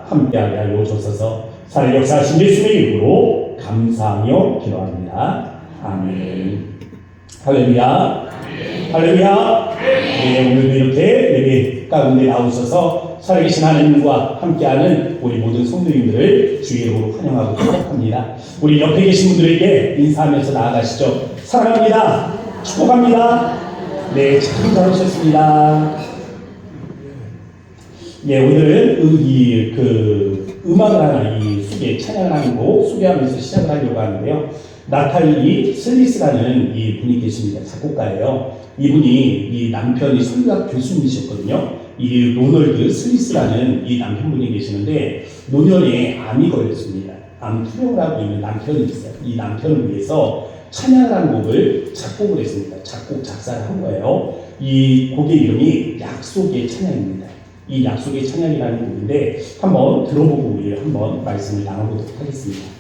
함께하게 하여 주옵소서. 살아 역사하신 예수님의 이름으로 감사하며 기도합니다. 아멘. 할렐루야. 할렐루야. 네, 오늘도 이렇게 예배 가운데 나오셔서 살아계신 하나님과 함께하는 우리 모든 성도님들을 주의 이름으로 환영하고 축복합니다. 우리 옆에 계신 분들에게 인사하면서 나아가시죠. 사랑합니다. 축복합니다. 네, 참 잘하셨습니다. 네, 오늘은 음악을 하나 찬양을 하는 곡 소개하면서 시작을 하려고 하는데요. 나탈리 슬리스라는 이 분이 계십니다. 작곡가예요. 이분이 이 남편이 성교학 교수님이셨거든요. 이 로널드 슬리스라는 이 남편분이 계시는데 노년에 암이 걸렸습니다. 암 투병을 하고 있는 남편이 있어요. 이 남편을 위해서 찬양을 한 곡을 작곡을 했습니다. 작곡 작사를 한 거예요. 이 곡의 이름이 약속의 찬양입니다. 이 약속의 찬양이라는 곡인데 한번 들어보고 우리 한번 말씀을 나눠보도록 하겠습니다.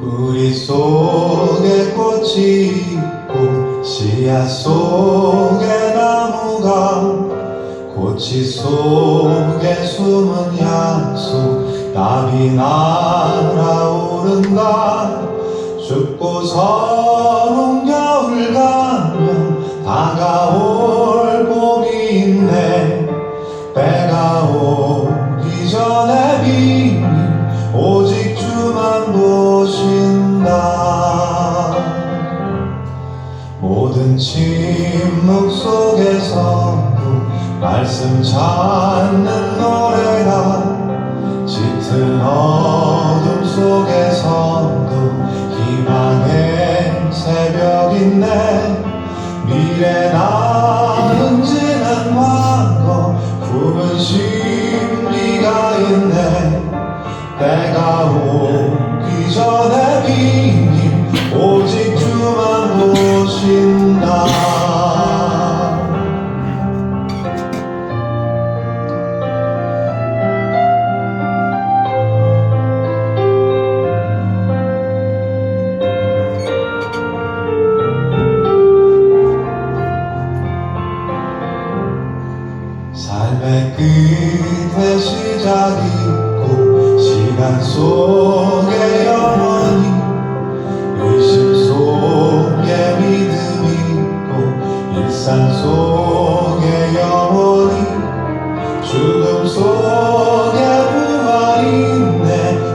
우리 속에 꽃이 있고 씨앗 속에 나무가 꽃이 속에 숨은 약속 답이 날아오른다. 춥고 서러운 겨울 가면 다가올 봄인데 때가 오기 전에 비님 오직 주만 보신다. 모든 침묵 속에서도 말씀 찾는 노래가 짙은 어둠 속에서도 희망의 새벽인데 미래 나는 지난 과거 품은 심리가 있네. 때가 오기 전에 비님 오직 주만 보신다. 삶의 끝에 시작이 있고 시간 속에 영원히 의심 속에 믿음이 있고 일상 속에 영원히 죽음 속에 부활이 있네.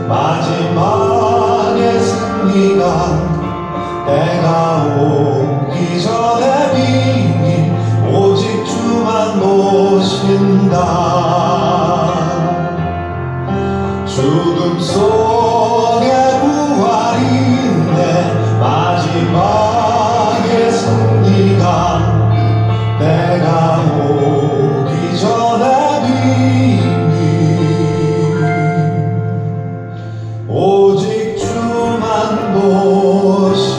마지막에 승리가 때가 오기 전에 비님 오직 주만 보신다. 죽음 속에 부활이 있네. 마지막에 승리가 때가 오기 전에 비님 오직 주만 보신다.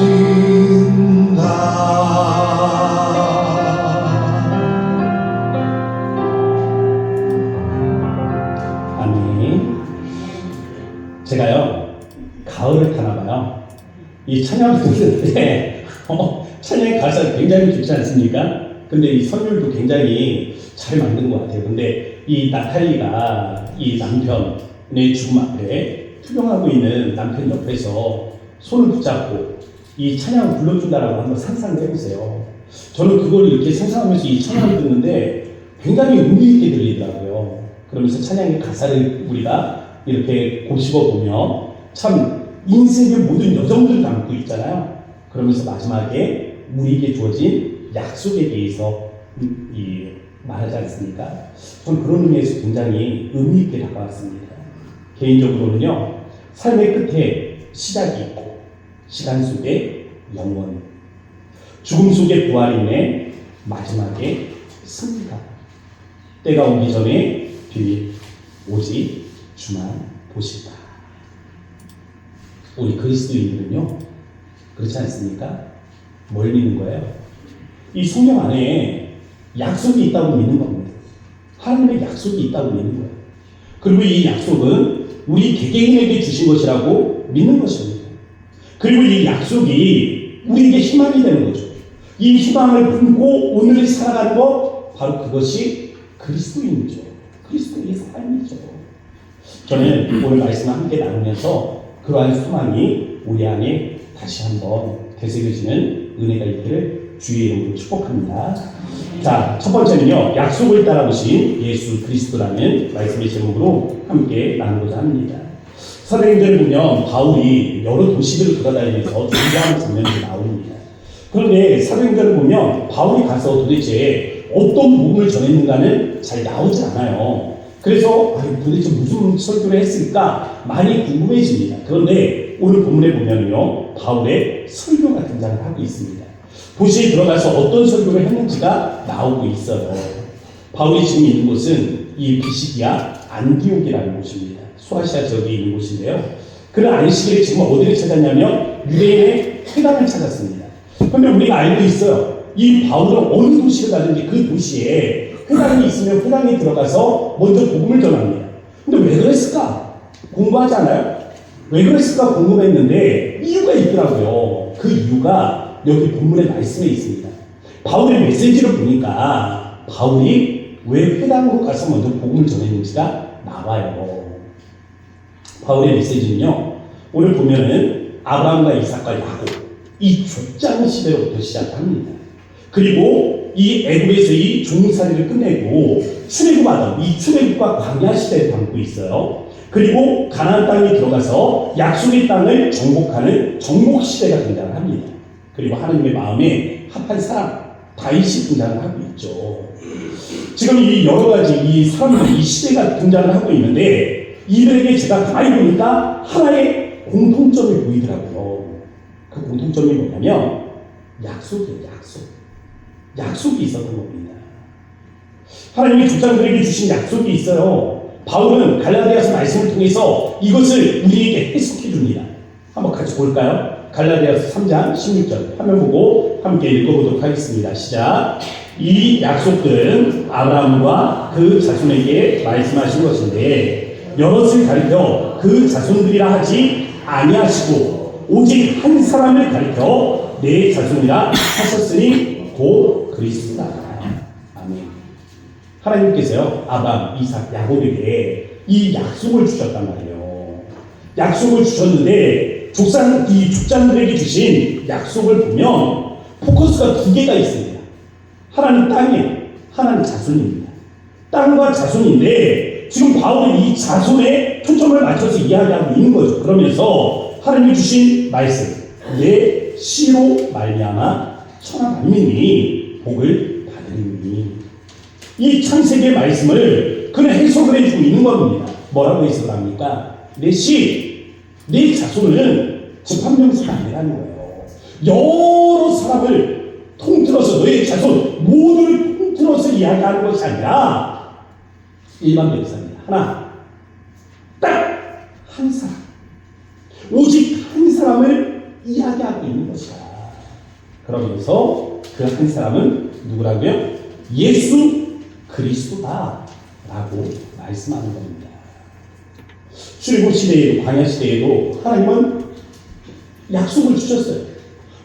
제가요 가을을 타나봐요. 이 찬양을 듣는데 찬양의 가사가 굉장히 좋지 않습니까? 근데 이 선율도 굉장히 잘 만든 것 같아요. 근데 이 나탈리가 이 남편의 죽음 앞에 투병하고 있는 남편 옆에서 손을 붙잡고 이 찬양을 불러준다라고 한번 상상을 해보세요. 저는 그걸 이렇게 상상하면서 이 찬양을 듣는데 굉장히 의미 있게 들리더라고요. 그러면서 찬양의 가사를 우리가 이렇게 고집어 보면 참 인생의 모든 여정들을 담고 있잖아요. 그러면서 마지막에 우리에게 주어진 약속에 대해서 말하지 않습니까? 전 그런 의미에서 굉장히 의미 있게 다가왔습니다. 개인적으로는요, 삶의 끝에 시작이 있고 시간 속에 영원, 죽음 속에 부활이 있네. 마지막에 승리가 때가 오기 전에 비밀 오직 주만 보시다. 우리 그리스도인들은요 그렇지 않습니까? 뭘 믿는 거예요? 이 성경 안에 약속이 있다고 믿는 겁니다. 하나님의 약속이 있다고 믿는 거예요. 그리고 이 약속은 우리 개개인에게 주신 것이라고 믿는 것입니다. 그리고 이 약속이 우리에게 희망이 되는 거죠. 이 희망을 품고 오늘을 살아가는 것, 바로 그것이 그리스도인이죠. 그리스도의 삶이죠. 저는 오늘 말씀을 함께 나누면서 그러한 소망이 우리 안에 다시 한번 되새겨지는 은혜가 있기를 주의 이름으로 축복합니다. 자, 첫 번째는요, 약속을 따라오신 예수 그리스도라는 말씀의 제목으로 함께 나누고자 합니다. 사도행전을 보면 바울이 여러 도시들을 돌아다니면서 존재하는 장면이 나옵니다. 그런데 사도행전을 보면 바울이 가서 도대체 어떤 복음을 전했는가는 잘 나오지 않아요. 그래서 도대체 무슨 설교를 했을까 많이 궁금해집니다. 그런데 오늘 본문에 보면요, 바울의 설교가 등장을 하고 있습니다. 도시에 들어가서 어떤 설교를 했는지가 나오고 있어요. 바울이 지금 있는 곳은 이 비시디아 안디옥이라는 곳입니다. 소아시아 지역에 있는 곳인데요. 그는 안식일에 지금 어디를 찾았냐면 유대인의 회당을 찾았습니다. 그런데 우리가 알고 있어요. 이 바울은 어느 도시를 가든지 그 도시에 회당이 있으면 회당에 들어가서 먼저 복음을 전합니다. 근데 왜 그랬을까? 공부하잖아요. 왜 그랬을까 궁금했는데 이유가 있더라고요. 그 이유가 여기 본문의 말씀에 있습니다. 바울의 메시지를 보니까 바울이 왜 회당으로 가서 먼저 복음을 전했는지가 나와요. 바울의 메시지는요, 오늘 보면은 아브라함과 이삭과 야곱, 이 족장 시대로부터 시작합니다. 그리고 이 애굽에서의 종살이를 끝내고 출애굽하던 이 출애굽과 광야 시대를 담고 있어요. 그리고 가나안 땅에 들어가서 약속의 땅을 정복하는 정복 시대가 등장을 합니다. 그리고 하나님의 마음에 합한 사람 다윗이 등장을 하고 있죠. 지금 이 여러 가지 이 사람들 이 시대가 등장을 하고 있는데 이들에게 제가 가만히 보니까 하나의 공통점이 보이더라고요. 그 공통점이 뭐냐면 약속이에요. 약속이 있었던 겁니다. 하나님이 족장들에게 주신 약속이 있어요. 바울은 갈라디아서 말씀을 통해서 이것을 우리에게 해석해 줍니다. 한번 같이 볼까요? 갈라디아서 3장 16절 화면 보고 함께 읽어보도록 하겠습니다. 시작. 이 약속들은 아브라함과 그 자손에게 말씀하신 것인데 여럿을 가리켜 그 자손들이라 하지 아니하시고 오직 한 사람을 가리켜 내 자손이라 하셨으니 곧 그리스도다. 아멘. 하나님께서요, 아브라함, 이삭, 야곱에게 이 약속을 주셨단 말이에요. 약속을 주셨는데 이 족장들에게 주신 약속을 보면 포커스가 두 개가 있습니다. 하나는 땅이에요. 하나는 자손입니다. 땅과 자손인데 지금 바울은 이 자손에 초점을 맞춰서 이야기하고 있는 거죠. 그러면서 하나님이 주신 말씀, 내 씨로 말미암아 천하 만민이 복을 받으리니, 이 창세기의 말씀을 그는 해석을 해주고 있는 겁니다. 뭐라고 해석을 합니까? 내 씨, 내 자손은 집합명사가 아니라는 거예요. 여러 사람을 통틀어서 너의 자손 모두를 통틀어서 이야기하는 것이 아니라 일반 명사입니다. 하나, 딱 한 사람, 오직 한 사람을 이야기하고 있는 것이다. 그러면서 그 한 사람은 누구라고요? 예수 그리스도다 라고 말씀하는 겁니다. 출애굽 시대에도 광야 시대에도 하나님은 약속을 주셨어요.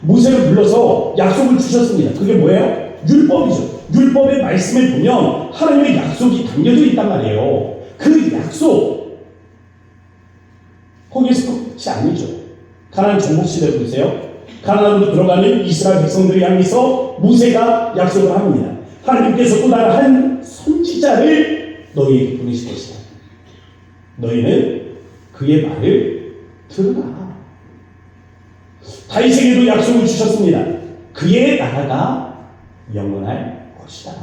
모세를 불러서 약속을 주셨습니다. 그게 뭐예요? 율법이죠. 율법의 말씀을 보면 하나님의 약속이 담겨져 있단 말이에요. 그 약속 거기에서 끝이 아니죠. 가나안 정복 시대 보세요. 가나안으로 들어가는 이스라엘 백성들을 향해서 모세가 약속을 합니다. 하나님께서 또 다른 한 선지자를 너희에게 보내실 것이다. 너희는 그의 말을 들으라. 다윗에게도 약속을 주셨습니다. 그의 나라가 영원할 것이다.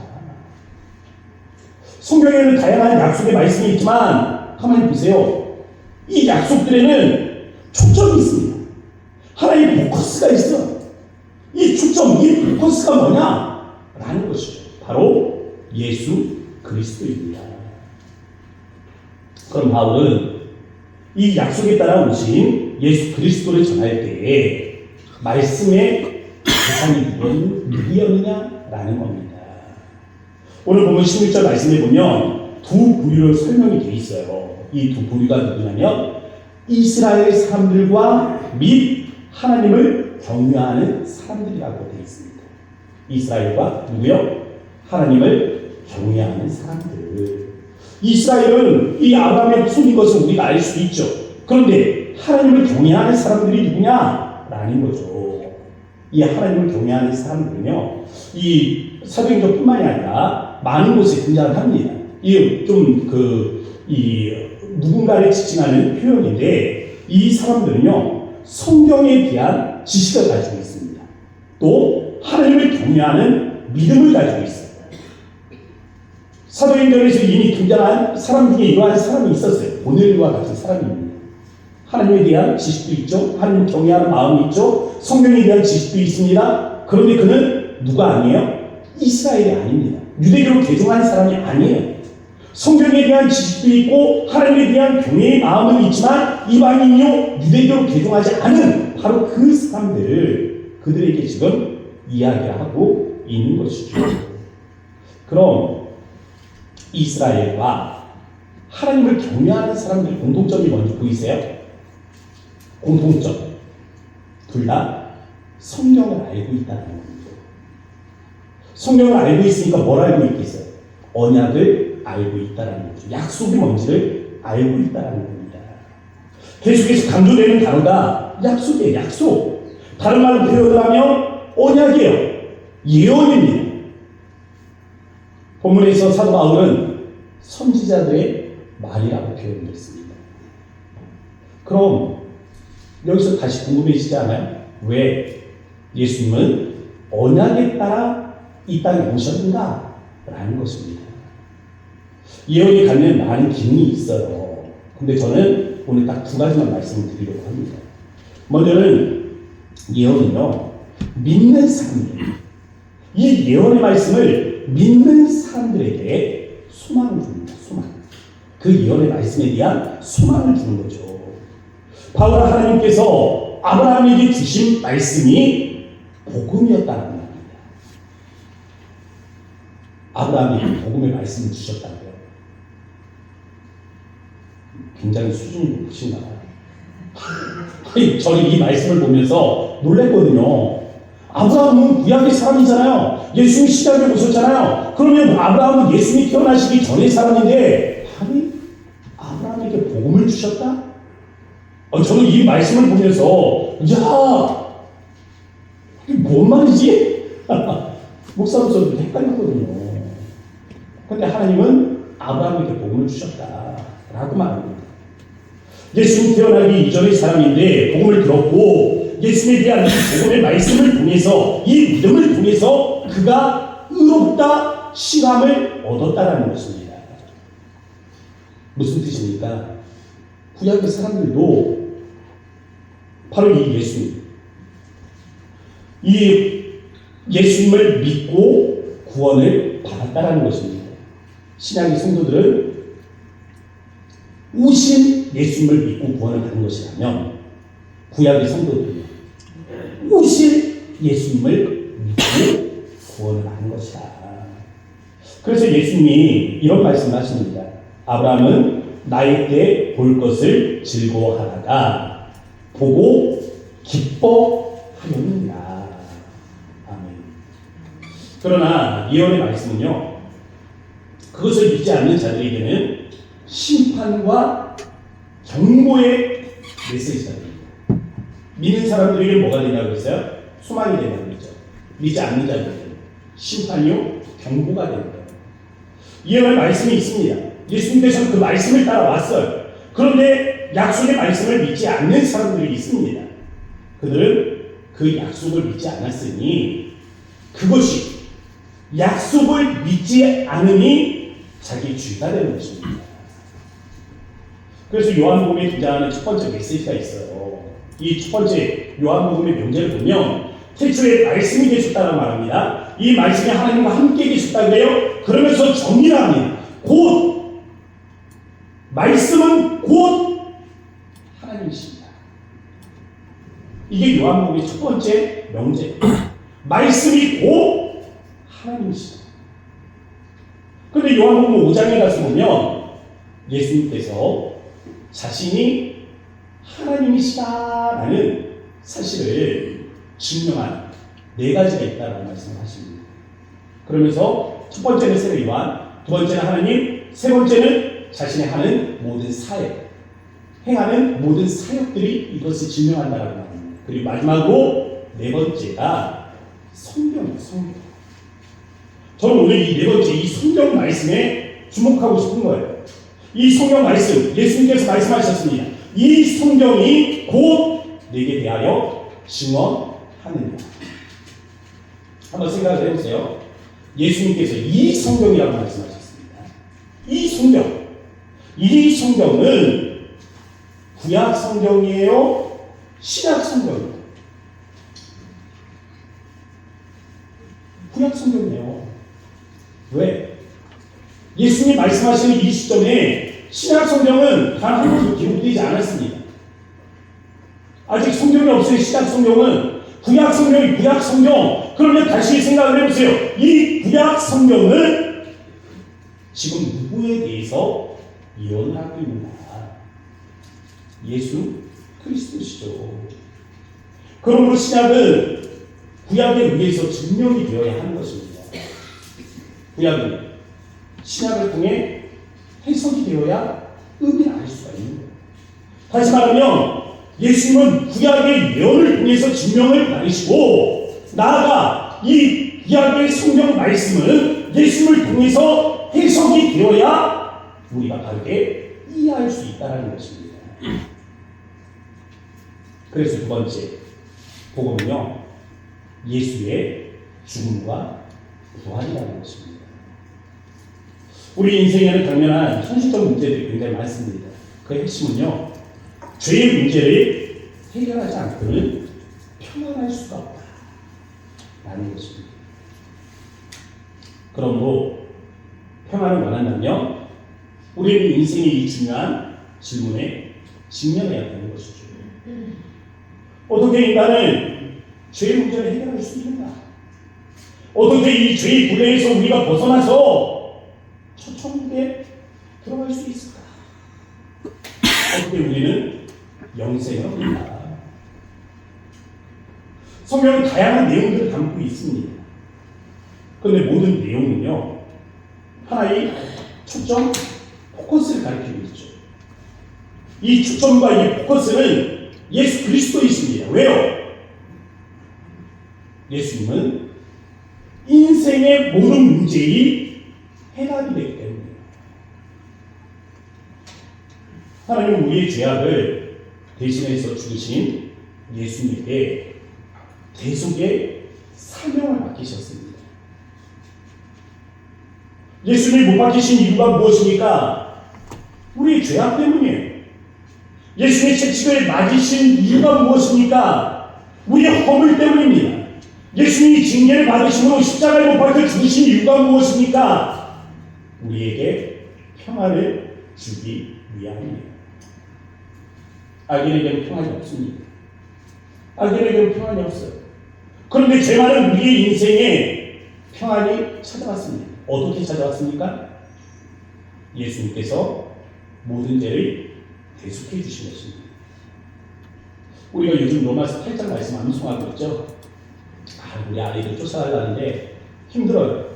성경에는 다양한 약속의 말씀이 있지만 가만히 보세요. 이 약속들에는 초점이 있습니다. 하나의 포커스가 있어. 이 초점, 이 포커스가 뭐냐? 라는 것이죠. 바로 예수 그리스도입니다. 그럼 바울은 이 약속에 따라 오신 예수 그리스도를 전할 때에 말씀의 대상이 누구였느냐라는 겁니다. 오늘 보면 16절 말씀에 보면 두 부류로 설명이 되어 있어요. 이 두 부류가 누구냐면 이스라엘 사람들과 및 하나님을 경외하는 사람들이라고 되어 있습니다. 이스라엘과 누구요? 하나님을 경외하는 사람들. 이스라엘은 이 아브라함의 후손인 것을 우리가 알 수 있죠. 그런데 하나님을 경외하는 사람들이 누구냐? 라는 거죠. 이 하나님을 경외하는 사람들은요, 이 사도행전뿐만이 아니라 많은 곳에 등장을 합니다. 이 누군가를 지칭하는 표현인데, 이 사람들은요 성경에 대한 지식을 가지고 있습니다. 또 하나님을 경외하는 믿음을 가지고 있어요. 사도행전에서 이미 등장한 사람 중에 이러한 사람이 있었어요. 고넬료와 같은 사람입니다. 하나님에 대한 지식도 있죠. 하나님 경외하는 마음이 있죠. 성경에 대한 지식도 있습니다. 그런데 그는 누가 아니에요? 이스라엘이 아닙니다. 유대교로 개종한 사람이 아니에요. 성경에 대한 지식도 있고 하나님에 대한 경외의 마음은 있지만 이방인요 유대교로 개종하지 않은 바로 그 사람들을 그들에게 지금 이야기하고 있는 것이죠. 그럼 이스라엘과 하나님을 경외하는 사람들 공통점이 뭔지 보이세요? 공통점. 둘 다 성경을 알고 있다는 겁니다. 성경을 알고 있으니까 뭘 알고 있겠어요? 언약을 알고 있다는 거죠. 약속이 뭔지를 알고 있다는 겁니다. 계속해서 강조되는 단어가 약속이에요. 약속. 다른 말로 표현을 하면 언약이에요. 예언입니다. 본문에서 사도 바울은 선지자들의 말이라고 표현했습니다. 그럼 여기서 다시 궁금해지지 않아요? 왜 예수님은 언약에 따라 이 땅에 오셨는가? 라는 것입니다. 예언이 갖는 많은 기능이 있어요. 근데 저는 오늘 딱 두 가지만 말씀을 드리려고 합니다. 먼저는 예언은요, 믿는 사람들. 이 예언의 말씀을 믿는 사람들에게 소망을 줍니다. 소망. 그 예언의 말씀에 대한 소망을 주는 거죠. 바울 하나님께서 아브라함에게 주신 말씀이 복음이었다는 겁니다. 아브라함에게 복음의 말씀을 주셨다고요. 굉장히 수준이 높으신가 봐요. 저는 이 말씀을 보면서 놀랐거든요. 아브라함은 구약의 사람이잖아요. 예수님이 시작에 오셨잖아요. 그러면 아브라함은 예수님이 태어나시기 전의 사람인데 아니 아브라함에게 복음을 주셨다? 저는 이 말씀을 보면서 야 이게 뭔 말이지? 목사로서 헷갈렸거든요. 그런데 하나님은 아브라함에게 복음을 주셨다라고 말합니다. 예수님 태어나기 이전의 사람인데 복음을 들었고 예수님에 대한 이 복음의 말씀을 통해서 이 믿음을 통해서 그가 의롭다 칭함을 얻었다라는 것입니다. 무슨 뜻입니까? 구약의 사람들도 바로 이 예수님을 믿고 구원을 받았다라는 것입니다. 신약의 성도들은 오신 예수님을 믿고 구원을 받은 것이라면 구약의 성도들은 오실 예수님을 믿고 구원을 받은 것이다. 그래서 예수님이 이런 말씀을 하십니다. 아브라함은 나이 때 볼 것을 즐거워하다가 보고 기뻐하였느니라. 아멘. 그러나 예언의 말씀은요, 그것을 믿지 않는 자들에게는 심판과 경고의 메시지가 됩니다. 믿는 사람들에게 뭐가 되냐고 했어요? 소망이 되냐고 했죠. 믿지 않는 자들에게는 심판이요, 경고가 됩니다. 예언의 말씀이 있습니다. 예수님께서는 그 말씀을 따라왔어요. 그런데 약속의 말씀을 믿지 않는 사람들이 있습니다. 그들은 그 약속을 믿지 않았으니 그것이 약속을 믿지 않으니 자기 죄가 되는 것입니다. 그래서 요한복음에 등장하는 첫 번째 메시지가 있어요. 이 첫 번째 요한복음의 명제를 보면 태초에 말씀이 계셨다고 말합니다. 이 말씀이 하나님과 함께 계셨다고 해요. 그러면서 정리를 합니다. 곧 말씀은 곧 하나님이십니다. 이게 요한복음의 첫 번째 명제. 말씀이 곧 하나님이십니다. 그런데 요한복음 5장에 가서 보면 예수님께서 자신이 하나님이시다라는 사실을 증명한 네 가지가 있다라고 말씀을 하십니다. 그러면서 첫 번째는 세례 요한, 두 번째는 하나님, 세 번째는 자신이 하는 모든 사역, 행하는 모든 사역들이 이것을 증명한다라고 말합니다. 그리고 마지막으로 네 번째가 성경이에요. 성경. 저는 오늘 이 네 번째 이 성경 말씀에 주목하고 싶은 거예요. 이 성경 말씀, 예수님께서 말씀하셨습니다. 이 성경이 곧 내게 대하여 증언하느냐. 한번 생각을 해보세요. 예수님께서 이 성경이라고 말씀하셨습니다. 이 성경. 이 성경은 구약 성경이에요? 신약 성경이에요? 구약 성경이에요. 왜? 예수님이 말씀하시는 이 시점에 신약 성경은 단 한 번도 기록되지 않았습니다. 아직 성경이 없어요. 신약 성경은. 구약 성경이 구약 성경. 그러면 다시 생각을 해보세요. 이 구약 성경은 지금 누구에 대해서 예언을 하고 있는가? 예수 그리스도시죠. 그러므로 신약은 구약에 의해서 증명이 되어야 하는 것입니다. 구약은 신약을 통해 해석이 되어야 의미를 알 수가 있는 거예요. 다시 말하면 예수님은 구약의 예언을 통해서 증명을 받으시고 나아가 이 구약의 성경 말씀은 예수님을 통해서 해석이 되어야 우리가 바르게 이해할 수 있다는 것입니다. 그래서 두 번째 복음은요, 예수의 죽음과 부활이라는 것입니다. 우리 인생에는 당면한 현실적 문제들이 굉장히 많습니다. 그 핵심은요, 죄의 문제를 해결하지 않고는 평안할 수가 없다 라는 것입니다. 그러므로 평안을 원한다면 우리는 인생의 이 중요한 질문에 직면해야 하는 것이죠. 어떻게 인간은 죄의 문제를 해결할 수 있는가? 어떻게 이 죄의 굴레에서 우리가 벗어나서 천국에 들어갈 수 있을까? 어떻게 우리는 영생을 얻는가? 성경은 다양한 내용들을 담고 있습니다. 그런데 모든 내용은요, 하나의 초점, 포커스를 가리키고 있죠. 이 초점과 이 포커스는 예수 그리스도이십니다. 왜요? 예수님은 인생의 모든 문제의 해답이 되기 때문에 하나님은 우리의 죄악을 대신해서 죽으신 예수님께 대속의 사명을 맡기셨습니다. 예수님이 못 박히신 이유가 무엇입니까? 우리의 죄악 때문이에요. 예수님의 채찍을 맞으신 이유가 무엇입니까? 우리의 허물 때문입니다. 예수님이 징계를 받으심으로 십자가에 못 박혀 죽으신 이유가 무엇입니까? 우리에게 평안을 주기 위함입니다. 악인에게는 평안이 없습니다. 악인에게는 평안이 없어요. 그런데 죄 많은 우리의 인생에 평안이 찾아왔습니다. 어떻게 찾아왔습니까? 예수님께서 모든 죄를 대속해 주신 것입니다. 우리가 요즘 로마서 8장 말씀 암송하고 있죠. 우리 아이들 쫓아가려는데 힘들어요.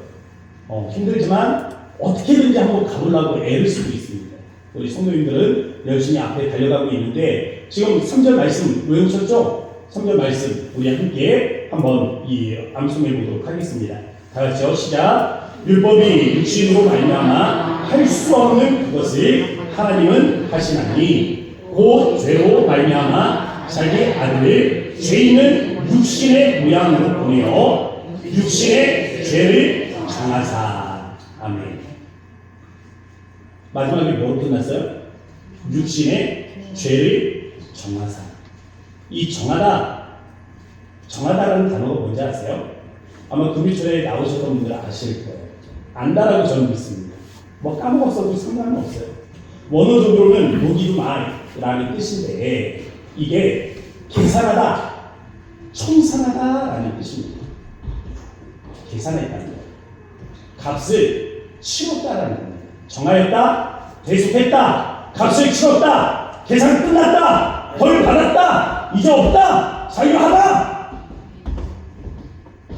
힘들지만 어떻게든지 한번 가보려고 애를 쓰고 있습니다. 우리 성도님들은 열심히 앞에 달려가고 있는데 지금 3절 말씀 외우셨죠? 3절 말씀 우리 함께 한번 이 암송해 보도록 하겠습니다. 다 같이요. 시작. 율법이 육신으로 말미암아 할 수 없는 그것을 하나님은 하시나니 곧 죄로 말미암아 자기 아들을 죄 있는 육신의 모양으로 보내어 육신의 죄를 정하사. 아멘. 마지막에 뭐로 끝났어요? 육신의 죄를 정하사. 이 정하다라는 단어가 뭔지 아세요? 아마 금요일에 나오셨던 분들은 아실 거예요. 안다라고 저는 믿습니다. 뭐 까먹었어도 상관은 없어요. 원어적으로는 로기드마이라는 뜻인데 이게 계산하다, 청산하다라는 뜻입니다. 계산했다는 거예요. 값을 치렀다라는 겁니다. 정하였다, 대속했다, 값을 치렀다, 계산 끝났다, 벌 받았다, 이제 없다, 자유하다.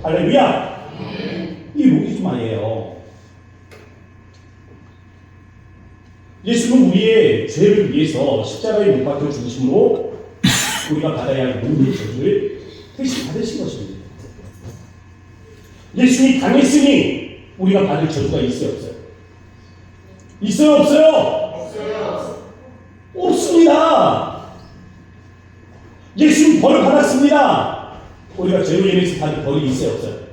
할렐루야. 이 로기즈마예요. 예수는 우리의 죄를 위해서 십자가에 못 박혀 죽으심으로 우리가 받아야 할 모든 저주를 대신 받으신 것입니다. 예수님이 당했으니 우리가 받을 저주가 있어요, 없어요? 있어요, 없어요? 없어요. 없습니다. 예수님 벌을 받았습니다. 우리가 죄로 인해서 받을 벌이 있어요, 없어요?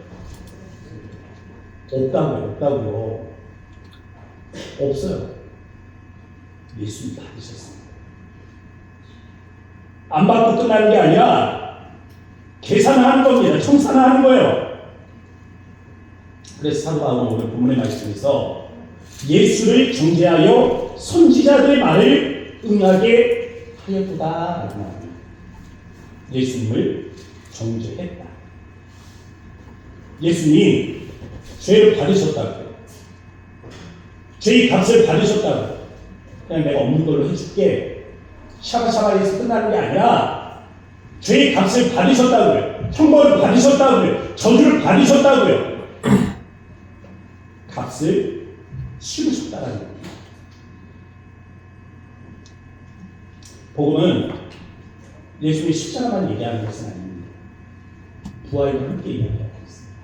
없다고요. 없어요. 예수님 받으셨습니다. 안 받고 끝나는 게 아니라 계산하는 겁니다. 청산하는 거예요. 그래서 사도 바울은 오늘 본문의 말씀에서 예수를 정죄하여 선지자들의 말을 응하게 하였도다. 예수님을 정죄했다. 예수님이 죄를 받으셨다고요. 죄의 값을 받으셨다고요. 그냥 내가 없는 걸로 해줄게. 샤바샤바에서 끝나는 게 아니라 죄의 값을 받으셨다고요. 형벌을 받으셨다고요. 저주를 받으셨다고요. 값을 치르셨다는 겁니다. 복음은 예수님이 십자가만 얘기하는 것은 아닙니다. 부활과 함께 이야기하고 있습니다.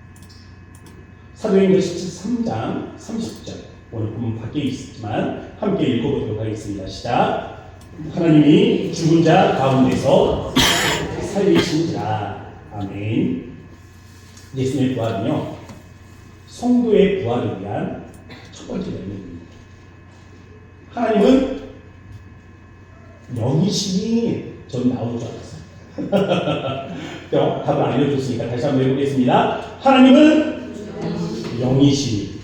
사도행전 13장 30절 오늘 본문 밖에 있지만 함께 읽어보도록 하겠습니다. 시작. 하나님이 죽은 자 가운데서 살리신자. 아멘. 예수님의 부활은요, 성도의 부활을 위한 첫 번째 열매입니다. 하나님은 영이시니 전 나올 줄 알았어요. 답을 알려줬으니까 다시 한번 해보겠습니다. 하나님은 영이시니.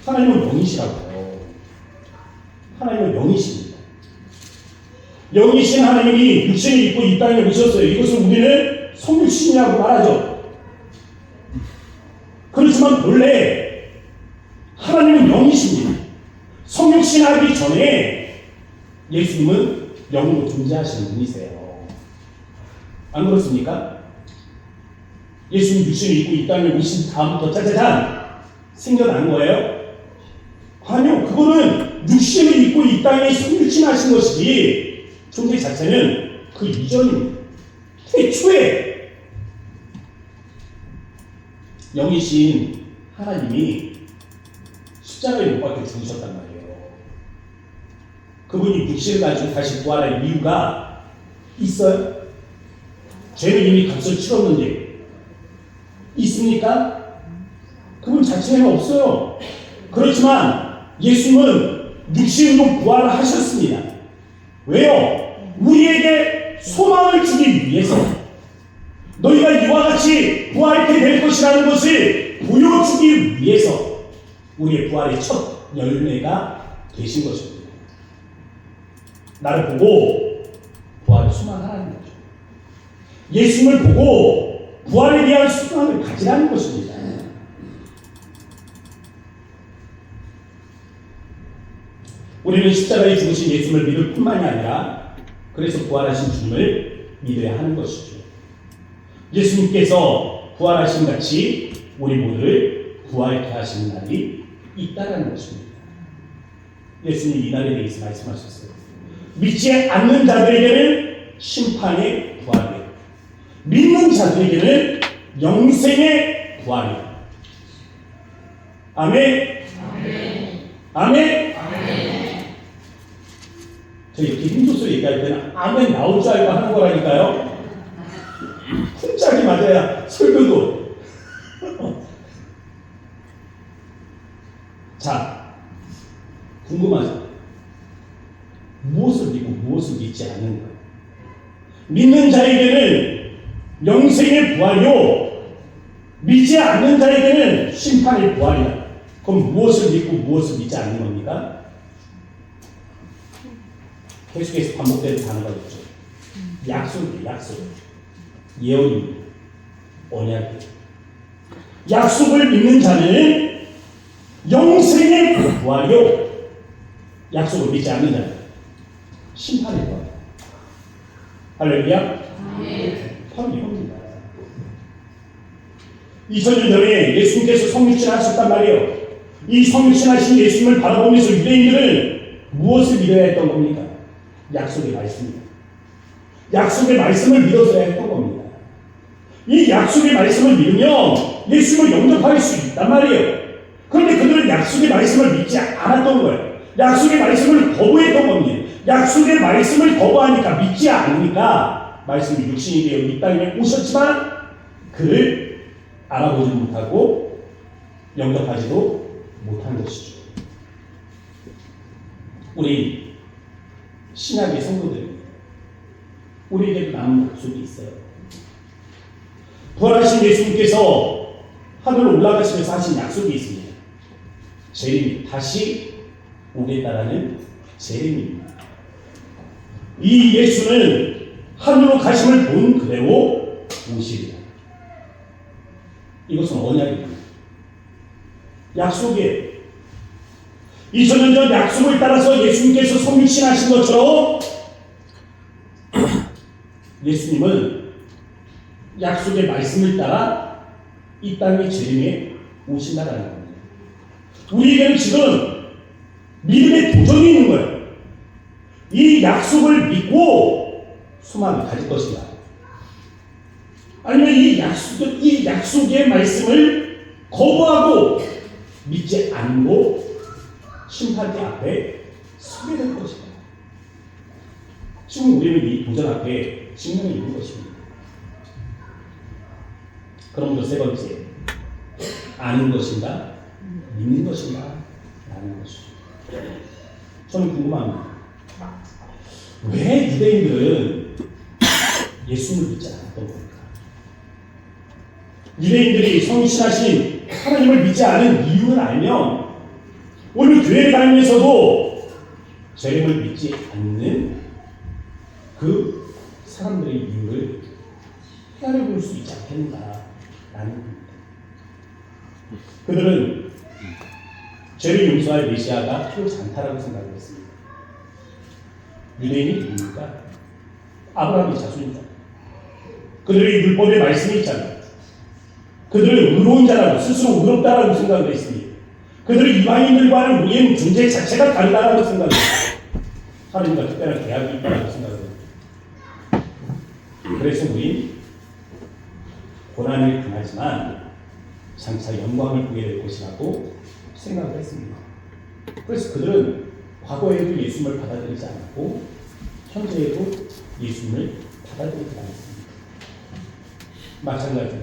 하나님은 영이시라고요. 하나님은 영이십니다. 영이신 하나님이 육신을 입고 이 땅에 오셨어요. 이것을 우리는 성육신이라고 말하죠. 그렇지만 본래 하나님은 영이십니다. 성육신하기 전에 예수님은 영으로 존재하시는 분이세요. 안 그렇습니까? 예수님 육신을 입고 이 땅에 오신 다음부터 짜자잔 생겨난 거예요? 아니요. 그거는 육신을 입고 이 땅에 성육신하신 것이지 존재 자체는 그 이전입니다. 태초에 영이신 하나님이 십자가에 못 박혀 죽으셨단 말이에요. 그분이 육신을 가지고 다시 부활할 이유가 있어요? 죄는 이미 값을 치렀는데 있습니까? 그분 자체는 없어요. 그렇지만 예수님은 육신으로 부활을 하셨습니다. 왜요? 우리에게 소망을 주기 위해서, 너희가 이와 같이 부활케 될 것이라는 것을 보여주기 위해서 우리의 부활의 첫 열매가 되신 것입니다. 나를 보고 부활을 소망하라는 거죠. 예수님을 보고 부활에 대한 소망을 가지라는 것입니다. 우리는 십자가에 죽으신 예수님을 믿을 뿐만이 아니라 그래서 부활하신 주님을 믿어야 하는 것이죠. 예수님께서 부활하신 같이 우리 모두를 부활케 하시는 날이 있다는 것입니다. 예수님 이 날에 대해서 말씀하셨어요. 믿지 않는 자들에게는 심판의 부활이, 믿는 자들에게는 영생의 부활이. 아멘. 아멘. 아멘. 저 이렇게 힘줘서 얘기할 때는 아멘 나올 줄 알고 하는 거라니까요. 쿵짝이 맞아야 설교도. 자, 궁금하죠? 무엇을 믿고 무엇을 믿지 않는 거예요? 믿는 자에게는 영생의 부활이요, 믿지 않는 자에게는 심판의 부활이다. 그럼 무엇을 믿고 무엇을 믿지 않는 겁니까? 계속해서 반복되는 단어가 있죠. 약속이에요, 약속. 예언입니다. 언약이에요. 약속을 믿는 자는 영생의 부활이요. 약속을 믿지 않는 자는 심판의 부활. 할렐루야. 바로 이겁니다. 2000년 전에 예수님께서 성육신 하셨단 말이에요. 이 성육신 하신 예수님을 바라보면서 유대인들은 무엇을 믿어야 했던 겁니까? 약속의 말씀입니다. 약속의 말씀을 믿어서야 했던 겁니다. 이 약속의 말씀을 믿으면 예수님을 영접할 수 있단 말이에요. 그런데 그들은 약속의 말씀을 믿지 않았던 거예요. 약속의 말씀을 거부했던 겁니다. 약속의 말씀을 거부하니까, 믿지 않으니까 말씀이 육신이 되어 이 땅에 오셨지만 그를 알아보지 못하고 영접하지도 못한 것이죠. 우리 신약의 성도들, 우리에게도 남은 약속이 있어요. 부활하신 예수님께서 하늘로 올라가시면서 하신 약속이 있습니다. 재림, 다시 오겠다라는 재림입니다. 이 예수는 하늘로 가심을 본 그대로 오시리라. 이것은 언약입니다. 약속이에요. 2000년 전 약속을 따라서 예수님께서 성육신 하신 것처럼 예수님은 약속의 말씀을 따라 이 땅의 재림에 오신다라는 겁니다. 우리에게는 지금 믿음의 도전이 있는 거예요. 이 약속을 믿고 소망을 가질 것인가? 아니면 이 약속의 말씀을 거부하고 믿지 않고 심판대 앞에 서게 될 것인가? 지금 우리는 이 도전 앞에 직면해 있는 것입니다. 그럼 세 번째, 아는 것인가? 믿는 것인가? 라는 것이죠. 저는 궁금합니다. 왜 유대인들은 예수님을 믿지 않았던 겁니까? 유대인들이 성신하신 하나님을 믿지 않은 이유를 알면 오늘 교회를 다니면서도 재림을 믿지 않는 그 사람들의 이유를 헤아려 볼 수 있지 않겠는가라는 겁니다. 그들은 죄를 용서할 메시아가 필요치 않다라고 생각을 했습니다. 유대인이 누굽니까? 아브라함의 자손이죠. 그들의 율법의 말씀이 있잖아요. 그들은 의로운 자라고 스스로 의롭다라고 생각을 했습니다. 그들은 이방인들과는 우리의 존재 자체가 다르다라고 생각을 했습니다. 하나님과 특별한 계약이 있다라고 생각을 했습니다. 그래서 우린 고난을 당하지만 장차 영광을 보게 될 것이라고 생각을 했습니다. 그래서 그들은 과거에도 예수님을 받아들이지 않았고 현재에도 예수님을 받아들이지 않았습니다. 마찬가지로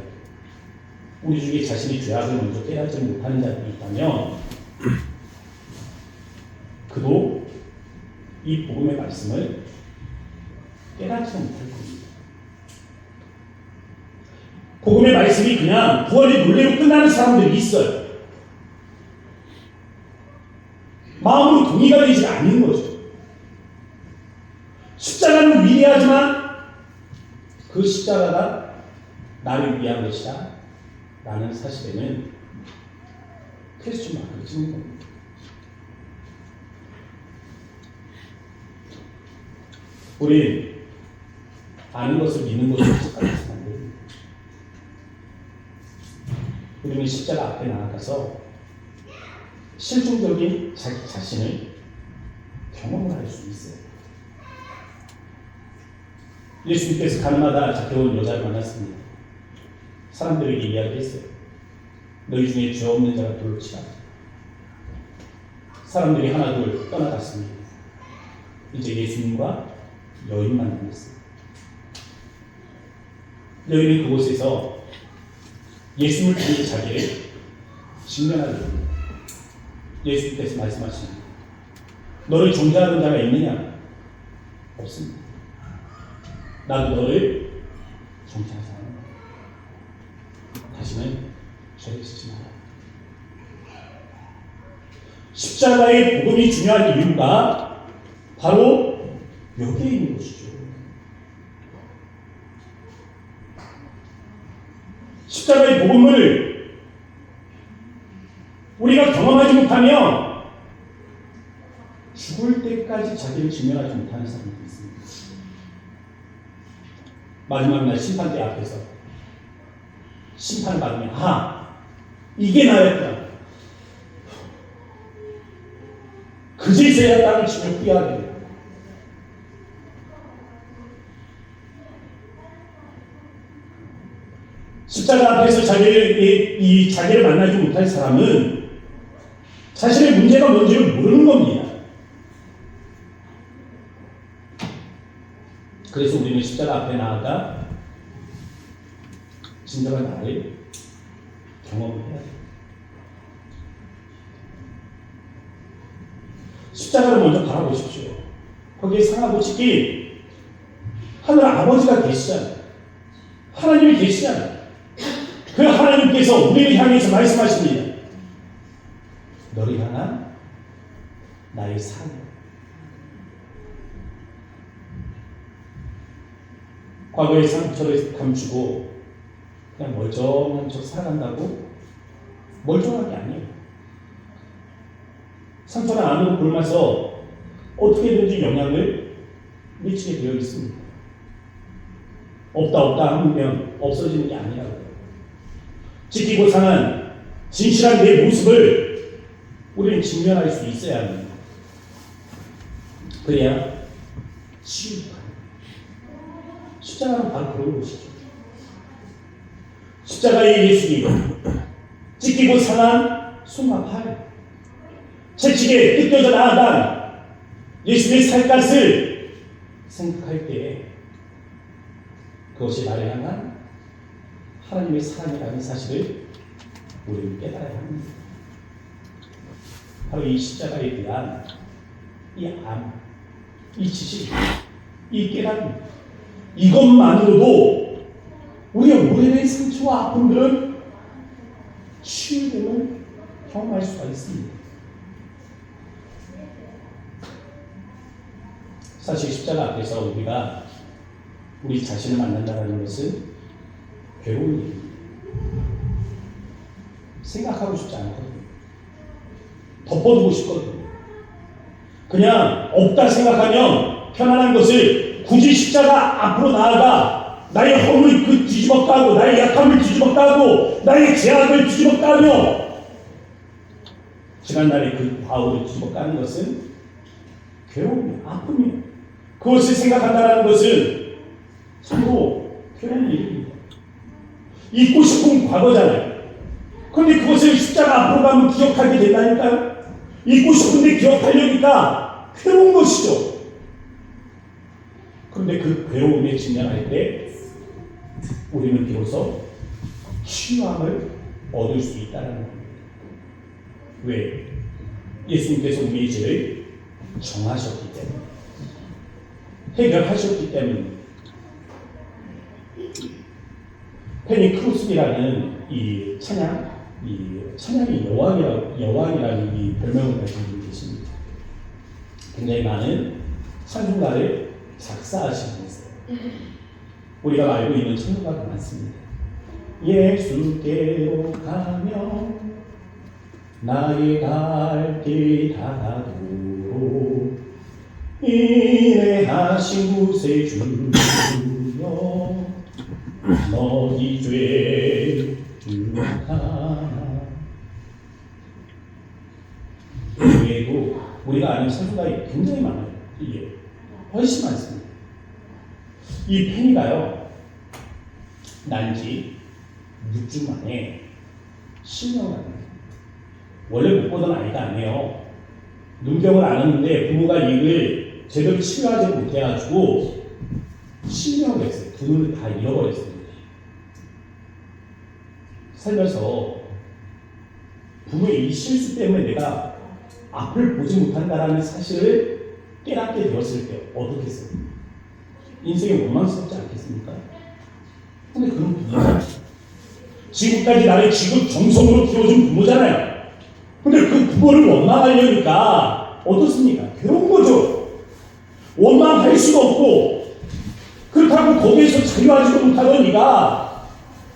우리 중에 자신이 죄악을 먼저 깨닫지 못하는 자들이 있다면 그도 이 복음의 말씀을 깨닫지 못할 겁니다. 복음의 말씀이 그냥 부활의 논리로 끝나는 사람들이 있어요. 마음으로 동의가 되지 않는 거죠. 십자가는 위대하지만 그 십자가가 나를 위한 것이다 라는 사실에는 퀘스천 마크를 찍는 겁니다. 우리 아는 것을 믿는 것을 착각해서는 안 됩니다. 우리는 십자가 앞에 나아가서 실증적인 자기 자신을 경험을 할 수 있어요. 예수님께서 가나마다 잡혀온 여자를 만났습니다. 사람들에게 이야기했어요. 너희 중에 죄 없는 자가 돌로 치라. 사람들이 하나둘 떠나갔습니다. 이제 예수님과 여인만 남았습니다. 여인은 그곳에서 예수님을 통해 자기를 증명하게 됩니다. 예수님께서 말씀하십니다. 너를 존재하는 자가 있느냐? 없습니다. 나도 너를 존재하지 않는다. 다시는 죄를 짓지 마라. 십자가의 복음이 중요한 이유가 바로 여기에 있는 것이죠. 십자가의 복음을 우리가 경험하지 못하면 죽을 때까지 자기를 직면하지 못하는 사람이 있습니다. 마지막 날 심판대 앞에서 심판을 받으면 이게 나였구나. 그제서야 땅을 치며 후회하게 돼요. 십자가 앞에서 자기를 만나지 못할 사람은 자신의 문제가 뭔지를 모르는 겁니다. 그래서 우리는 십자가 앞에 나아가 진정한 나를 경험해야 돼요. 십자가를 먼저 바라보십시오. 거기에 상하고 찍힌 하늘 아버지가 계시잖아요. 하나님이 계시잖아요. 그 하나님께서 우리를 향해서 말씀하십니다. 너를 향한 나의 사랑. 과거의 상처를 감추고 그냥 멀쩡한 척 살아간다고? 멀쩡한 게 아니에요. 상처는 안으로 굶어서 어떻게든지 영향을 미치게 되어 있습니다. 없다 하면 없어지는 게 아니라고요. 지키고 상한 진실한 내 모습을 우리는 직면할 수 있어야 합니다. 그래야 치유가 십자가는 바로 그런 것이죠. 십자가의 예수님, 찢기고 상한 손과 팔, 채찍에 뜯겨져 나아간 예수님의 살갗을 생각할 때에 그것이 나를 향한 하나님의 사랑이라는 사실을 우리는 깨달아야 합니다. 바로 이 십자가에 대한 이 암, 이 지식, 이 깨달음, 이것만으로도 우리의 오래된 상처와 아픔들은 치유됨을 경험할 수가 있습니다. 사실 십자가 앞에서 우리가 우리 자신을 만난다는 것은 괴로운 일입니다. 생각하고 싶지 않거든요. 덮어두고 싶거든요. 그냥 없다 생각하면 편안한 것을 굳이 십자가 앞으로 나아가 나의 허물을 뒤집어 까고 나의 약함을 뒤집어 까고 나의 죄악을 뒤집어 까며 지난날의 그 과오를 뒤집어 까는 것은 괴로움이에요. 아픔이에요. 그것을 생각한다는 것은 참으로 괴로운 일입니다. 잊고 싶은 과거잖아요. 그런데 그것을 십자가 앞으로 가면 기억하게 된다니까요. 잊고 싶은데 기억하려니까 괴로운 것이죠. 그런데 그 괴로움에 직면할 때 우리는 비로소 치유함을 얻을 수 있다는 겁니다. 왜? 예수님께서 우리의 죄를 정하셨기 때문에, 해결하셨기 때문에. 페니크루스라는 이 찬양의 여왕이라는 이 별명을 가지고 계십니다. 굉장히 많은 찬송가를 작사하신 분이세요. 우리가 알고 있는 찬송가가 많습니다. 예수께로 가며 나의 갈 길 닿아도록 인내하신 구세주여 너희 죄 주하나. 외에도 우리가 아는 찬송가가 굉장히 많아요. 이게 훨씬 많습니다. 이 페니가요, 난지 6주 만에 실명을 합니다. 원래 못 보던 아이가 아니에요. 눈병을 앓았는데 부모가 이를 제대로 치료하지 못해가지고 실명을 했어요. 두 눈을 다 잃어버렸습니다. 살면서 부모의 이 실수 때문에 내가 앞을 보지 못한다라는 사실을 깨닫게 되었을 때 어떻겠어요? 인생이 원망스럽지 않겠습니까? 근데 그런 부모잖아요. 지금까지 나를 정성으로 키워준 부모잖아요. 근데 그 부모를 원망하려니까 어떻습니까? 괴로운 거죠. 원망할 수도 없고, 그렇다고 거기에서 자유하지도 못하던 네가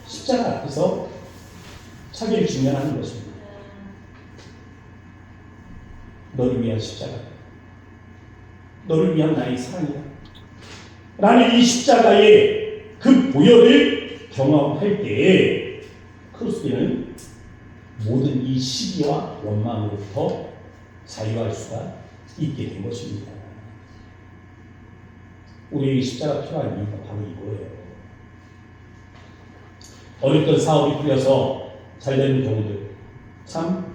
십자가 앞에서 자기를 직면하는 것입니다. 너를 위한 십자가, 너를 위한 나의 사랑이다 라는 이 십자가의 그 보혈을 경험할 때에 크로스비는 모든 이 시기와 원망으로부터 자유할 수가 있게 된 것입니다. 우리의 십자가 필요한 이유가 바로 이거예요. 어렵던 사업이 풀려서 잘 되는 경우들, 참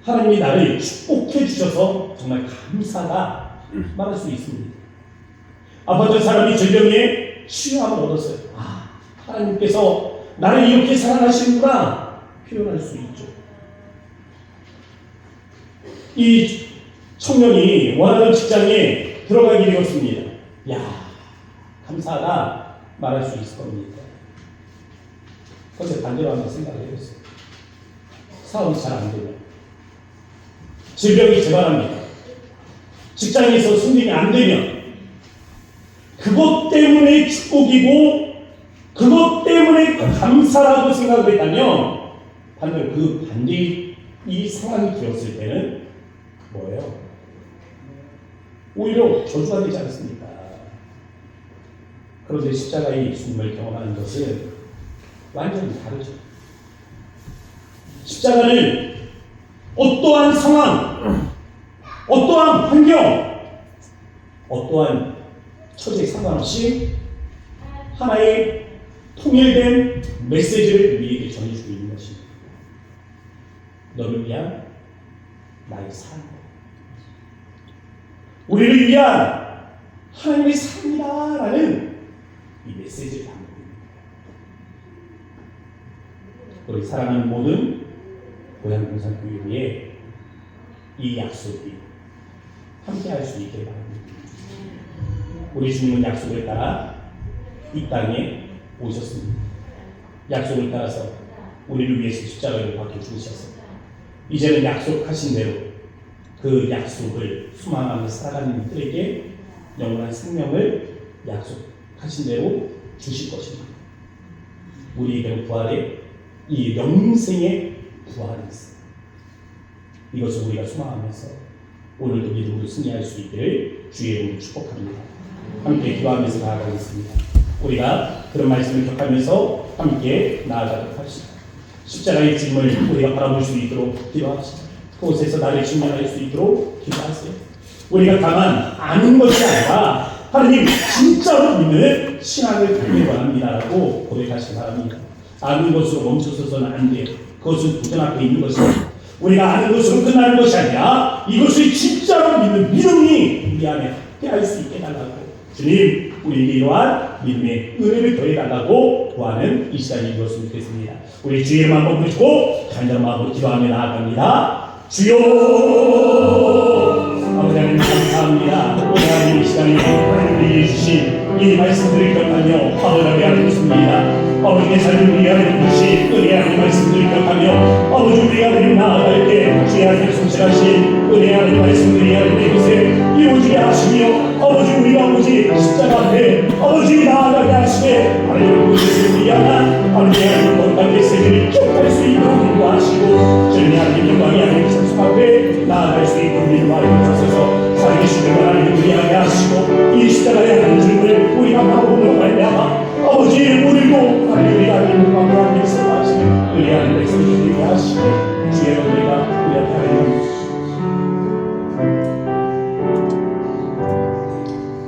하나님이 나를 축복해 주셔서 정말 감사하다 말할 수 있습니다. 아팠던 사람이 질병에 치유함을 얻었어요. 하나님께서 나를 이렇게 사랑하시는구나 표현할 수 있죠. 이 청년이 원하는 직장에 들어가게 되었습니다. 감사하다 말할 수 있을 겁니다. 그런데 반대로 한번 생각을 해보세요. 사업이 잘 안 되면, 질병이 재발합니다. 직장에서 승진이 안 되면, 그것 때문에 축복이고 그것 때문에 감사라고 생각을 했다면, 반대로 그 반대의 이 상황이 되었을 때는 뭐예요? 오히려 저주가 되지 않습니까? 그런데 십자가의 예수님을 경험하는 것은 완전히 다르죠. 십자가는 어떠한 상황, 어떠한 환경, 어떠한 처지에 상관없이 하나의 통일된 메시지를 우리에게 전해주고 있는 것입니다. 너를 위한 나의 사랑, 우리를 위한 하나님의 사랑이다라는 이 메시지를 담고 있는 거예요. 우리 사랑하는 모든 고향공산교회에 이 약속이 함께할 수 있게 바랍니다. 우리 주님은 약속을 따라 이 땅에 오셨습니다. 약속을 따라서 우리를 위해서 십자가를 박혀 죽으셨습니다. 이제는 약속하신 대로 그 약속을 수망하며 살아가는 이들에게 영원한 생명을 약속하신 대로 주실 것입니다. 우리에게는 부활의 이 영생의 부활이 있습니다. 이것을 우리가 수망하면서 오늘도 믿음으로 승리할 수 있기를 주의 이름으로 축복합니다. 함께 기도하면서 나아가겠습니다. 우리가 그런 말씀을 격하면서 함께 나아가도록 합시다. 십자가의 짐을 우리가 바라볼 수 있도록 기도합시다. 그곳에서 나를 증명할 수 있도록 기도하세요. 우리가 다만 아는 것이 아니라 하나님 진짜로 믿는 신앙을 갖길 원합니다라고 고백하시기 바랍니다. 아는 것으로 멈춰서는 안 돼요. 그것은 도전 앞에 있는 것입니다. 우리가 아는 것으로 끝나는 것이 아니라 이것을 진짜로 믿는 믿음이 우리 안에 함께할 수 있게 해달라고, 주님 우리에게 이러한 믿음의 은혜를 더해달라고 구하는 이 시간이 되었으면 좋겠습니다. 우리 주의 이름 한번 부르시고 간절한 마음으로 기도하며 나아갑니다. 주여, 아버지 하나님 감사합니다. 오늘 하나님 이 시간에 하나님이 주신 이 말씀들을 기억하며 아버지 하나님 습니다. 아버지의 삶을 우리 하나님 주신 은혜 하나님 말씀들을 기억하며 아버지 우리 하나님 나아갈 때 주의 하나님 성실하신 은혜 하나님 말씀들이 하나님의 것에 이루어지게 하시며 아버지 우리가 아버지 십자가 앞에 아버지 나아가게 하시되 하나님 그것을 위한 아버지 하나님 거룩한 메시지를 기억할 수 있도록 인도하시고 주님 하나님 영광이 하나님 성수 앞에 나아갈 수 있도록 인도하여 주셔서 살아계신 하나님 우리하게 하시고 이 십자가의 한 줄을 우리가 바라보므로 말미암아 아버지 오늘도 하나님 우리가 하나님을 만나는 데서 하시고 우리 하나님의 성수를 되게 하시고 주의 은혜가 우리 앞에 하나님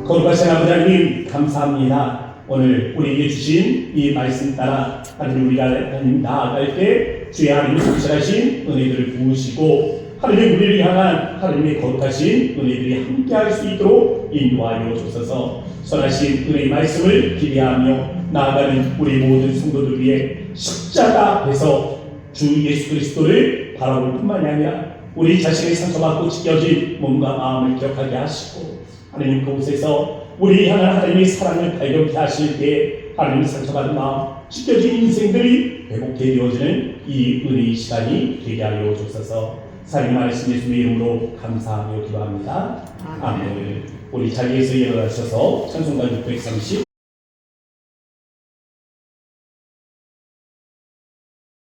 거룩하신 아버지 하나님 감사합니다. 오늘 우리에게 주신 이 말씀 따라 하나님 우리가 하나님 나아갈 때 주의 하나님 성실하신 은혜들을 부으시고 하나님 우리를 향한 하나님의 거룩하신 은혜들이 함께할 수 있도록 인도하여 주셔서 선하신 은혜의 말씀을 기대하며 나아가는 우리 모든 성도들 위해 십자가 앞에서 주 예수 그리스도를 바라볼 뿐만이 아니라 우리 자신의 상처받고 찢겨진 몸과 마음을 기억하게 하시고 하나님 그곳에서 우리 향한 하나님의 사랑을 발견케 하실 때 하나님 상처받은 마음, 찢겨진 인생들이 회복되어 이루어지는 이 은혜의 시간이 되게 하여 주셔서 살림 말씀 예수의 이름으로 감사하며 기도합니다. 아멘. 우리 자리에서 일어나셔서 찬송가 630